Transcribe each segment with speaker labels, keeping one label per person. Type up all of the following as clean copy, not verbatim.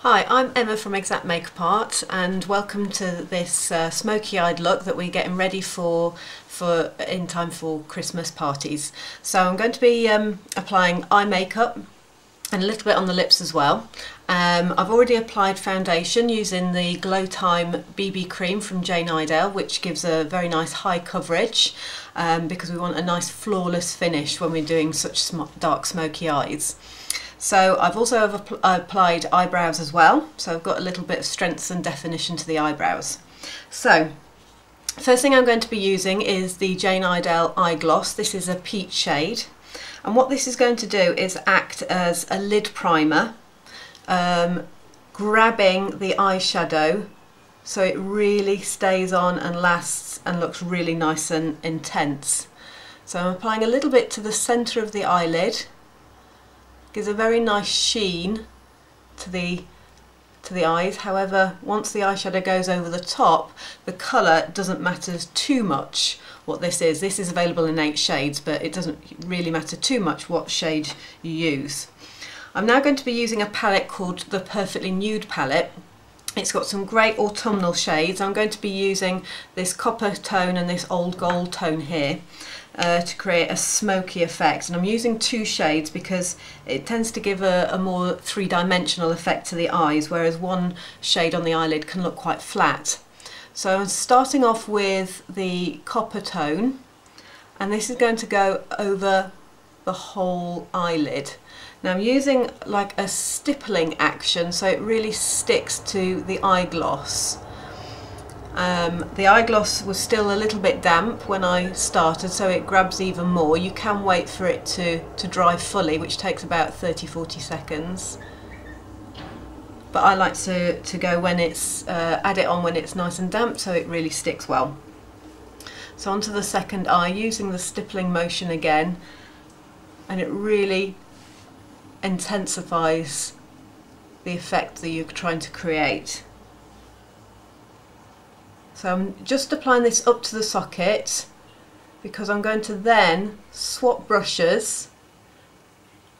Speaker 1: Hi, I'm Emma from Exact Makeup Art and welcome to this smoky eyed look that we're getting ready for in time for Christmas parties. So I'm going to be applying eye makeup and a little bit on the lips as well. I've already applied foundation using the Glow Time BB cream from Iredale, which gives a very nice high coverage because we want a nice flawless finish when we're doing such dark smoky eyes. So I've also applied eyebrows as well, so I've got a little bit of strength and definition to the eyebrows. So first thing I'm going to be using is the Jane Iredale eye gloss. This is a peach shade, and what this is going to do is act as a lid primer, grabbing the eyeshadow so it really stays on and lasts and looks really nice and intense. So I'm applying a little bit to the centre of the eyelid. Gives a very nice sheen to the eyes. However, once the eyeshadow goes over the top, the colour doesn't matter too much what this is. This is available in 8 shades, but it doesn't really matter too much what shade you use. I'm now going to be using a palette called the Perfectly Nude palette. It's got some great autumnal shades. I'm going to be using this copper tone and this old gold tone here to create a smoky effect, and I'm using 2 shades because it tends to give a more 3-dimensional effect to the eyes, whereas one shade on the eyelid can look quite flat. So I'm starting off with the copper tone, and this is going to go over the whole eyelid. Now I'm using like a stippling action so it really sticks to the eye gloss. The eye gloss was still a little bit damp when I started, so it grabs even more. You can wait for it to dry fully, which takes about 30-40 seconds. But I like to go when it's, add it on when it's nice and damp so it really sticks well. So onto the second eye, using the stippling motion again, and it really intensifies the effect that you're trying to create. So I'm just applying this up to the socket because I'm going to then swap brushes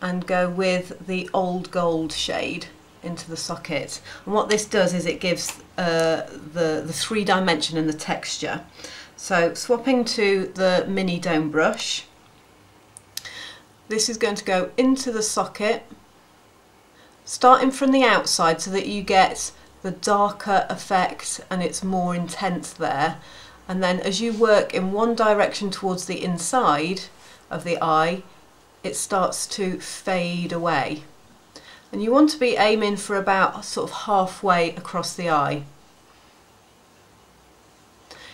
Speaker 1: and go with the old gold shade into the socket. And what this does is it gives the 3-dimension and the texture. So swapping to the mini dome brush, this is going to go into the socket, starting from the outside so that you get the darker effect and it's more intense there, and then as you work in one direction towards the inside of the eye, it starts to fade away, and you want to be aiming for about sort of halfway across the eye.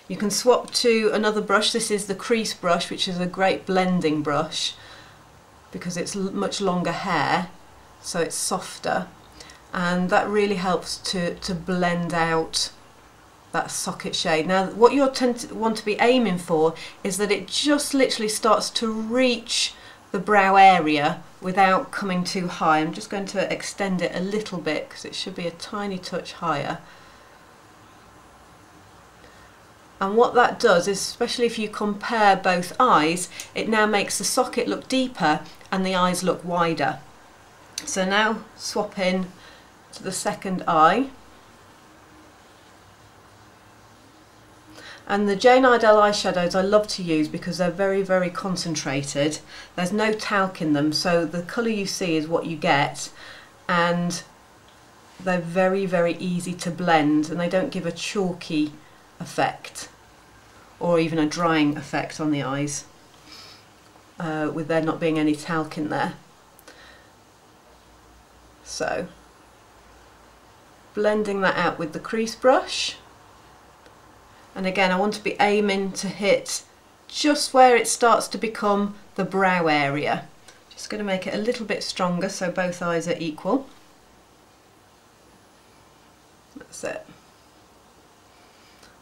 Speaker 1: You can swap to another brush. This is the crease brush, which is a great blending brush because it's much longer hair, so it's softer. And that really helps to blend out that socket shade. Now what you'll want to be aiming for is that it just literally starts to reach the brow area without coming too high. I'm just going to extend it a little bit because it should be a tiny touch higher. And what that does is, especially if you compare both eyes, it now makes the socket look deeper and the eyes look wider. So now swap in to the second eye, and the Jane Iredale eyeshadows I love to use because they're very concentrated. There's no talc in them, so the colour you see is what you get, and they're very easy to blend, and they don't give a chalky effect or even a drying effect on the eyes with there not being any talc in there. So blending that out with the crease brush, and again I want to be aiming to hit just where it starts to become the brow area. Just going to make it a little bit stronger so both eyes are equal. That's it.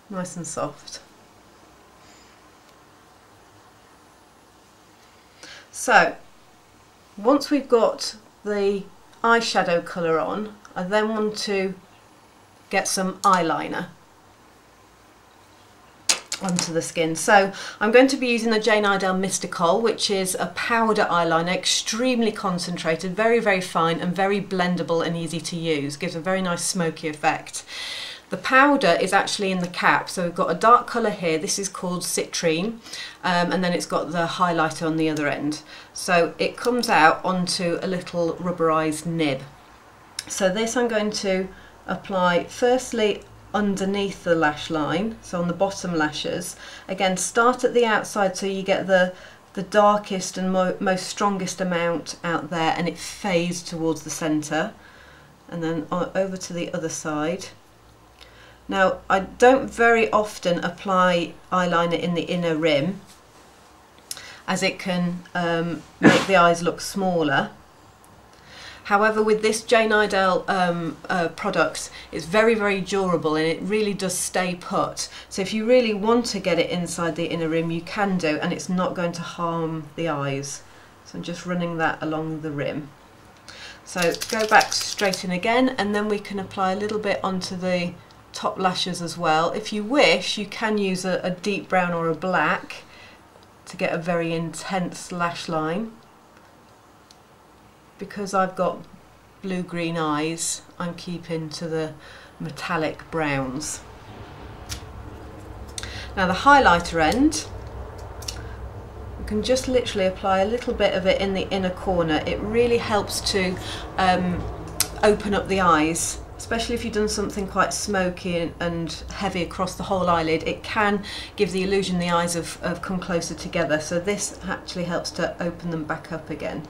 Speaker 1: Nice and soft. So once we've got the eyeshadow colour on, I then want to get some eyeliner. onto the skin. So I'm going to be using the Jane Iredale Mystical, which is a powder eyeliner, extremely concentrated, very, very fine and very blendable and easy to use. Gives a very nice smoky effect. The powder is actually in the cap, so we've got a dark colour here. This is called Citrine, and then it's got the highlighter on the other end. So it comes out onto a little rubberized nib. So this I'm going to apply firstly underneath the lash line, so on the bottom lashes. Again, start at the outside so you get the darkest and most strongest amount out there, and it fades towards the centre, and then over to the other side. Now, I don't very often apply eyeliner in the inner rim, as it can make the eyes look smaller. However, with this Jane Iredale product, it's very, very durable and it really does stay put. So if you really want to get it inside the inner rim, you can do, and it's not going to harm the eyes. So I'm just running that along the rim. So go back straight in again, and then we can apply a little bit onto the top lashes as well. If you wish, you can use a deep brown or a black to get a very intense lash line. Because I've got blue-green eyes, I'm keeping to the metallic browns. Now the highlighter end, you can just literally apply a little bit of it in the inner corner. It really helps to open up the eyes, especially if you've done something quite smoky and heavy across the whole eyelid. It can give the illusion the eyes have come closer together, so this actually helps to open them back up again.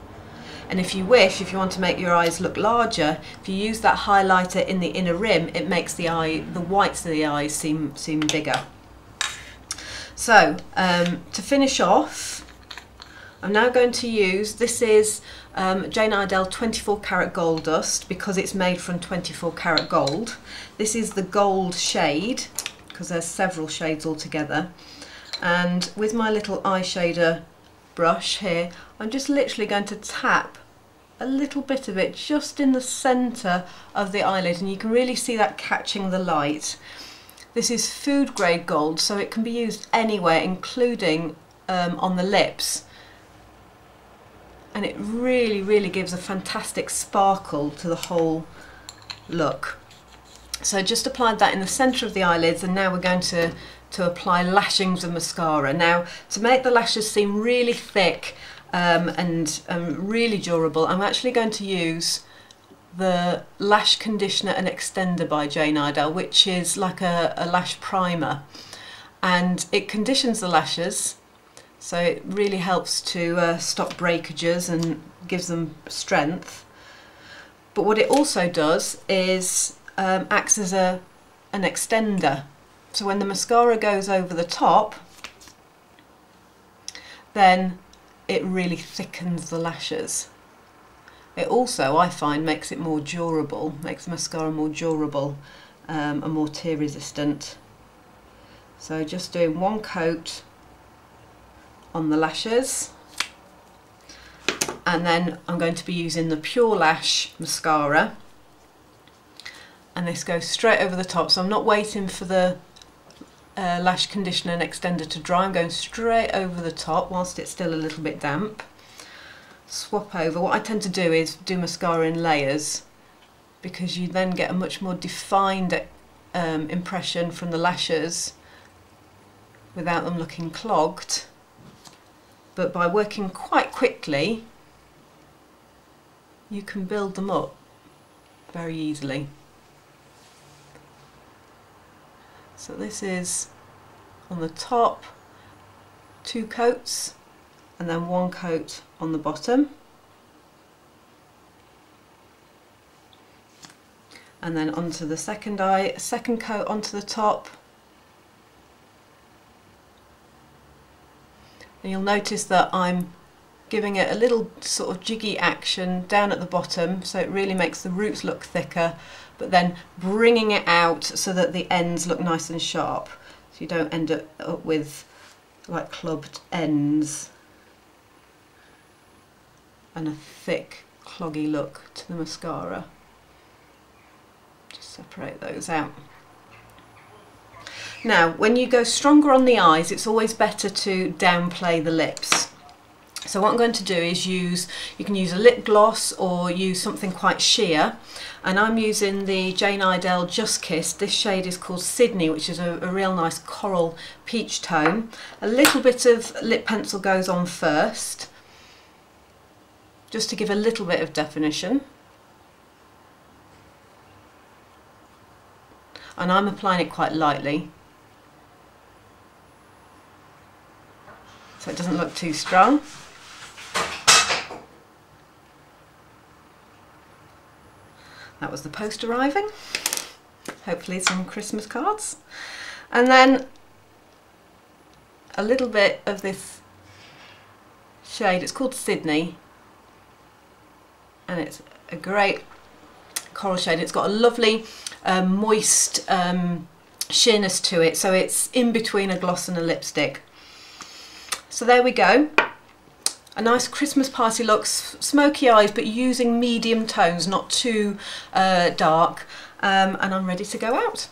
Speaker 1: And if you wish, if you want to make your eyes look larger, if you use that highlighter in the inner rim, it makes the whites of the eyes seem bigger. So to finish off, I'm now going to use, this is Jane Iredale 24 karat gold dust, because it's made from 24 karat gold. This is the gold shade, because there's several shades altogether. And with my little eyeshader brush here, I'm just literally going to tap a little bit of it just in the centre of the eyelid, and you can really see that catching the light. This is food grade gold, so it can be used anywhere, including on the lips, and it really, really gives a fantastic sparkle to the whole look. So just applied that in the centre of the eyelids, and now we're going to apply lashings of mascara. Now, to make the lashes seem really thick and really durable, I'm actually going to use the Lash Conditioner and Extender by Jane Iredale, which is like a lash primer, and it conditions the lashes, so it really helps to stop breakages and gives them strength. But what it also does is acts as an extender. So when the mascara goes over the top, then it really thickens the lashes. It also, I find, makes it more durable, makes the mascara more durable and more tear resistant. So just doing one coat on the lashes, and then I'm going to be using the Pure Lash mascara, and this goes straight over the top, so I'm not waiting for the lash conditioner and extender to dry. I'm going straight over the top whilst it's still a little bit damp. Swap over. What I tend to do is do mascara in layers, because you then get a much more defined impression from the lashes without them looking clogged. But by working quite quickly, you can build them up very easily. So this is on the top, 2 coats, and then 1 coat on the bottom. And then onto the second eye, 2nd coat onto the top. And you'll notice that I'm giving it a little sort of jiggy action down at the bottom, so it really makes the roots look thicker, but then bringing it out so that the ends look nice and sharp, so you don't end up with like clubbed ends and a thick cloggy look to the mascara. Just separate those out. Now, when you go stronger on the eyes, it's always better to downplay the lips. So what I'm going to do is you can use a lip gloss or use something quite sheer, and I'm using the Jane Iredale Just Kiss. This shade is called Sydney, which is a real nice coral peach tone. A little bit of lip pencil goes on first, just to give a little bit of definition. And I'm applying it quite lightly, so it doesn't look too strong. That was the post arriving. Hopefully some Christmas cards. And then a little bit of this shade, it's called Sydney, and it's a great coral shade. It's got a lovely moist sheerness to it, so it's in between a gloss and a lipstick. So there we go. A nice Christmas party look, smoky eyes, but using medium tones, not too dark, and I'm ready to go out.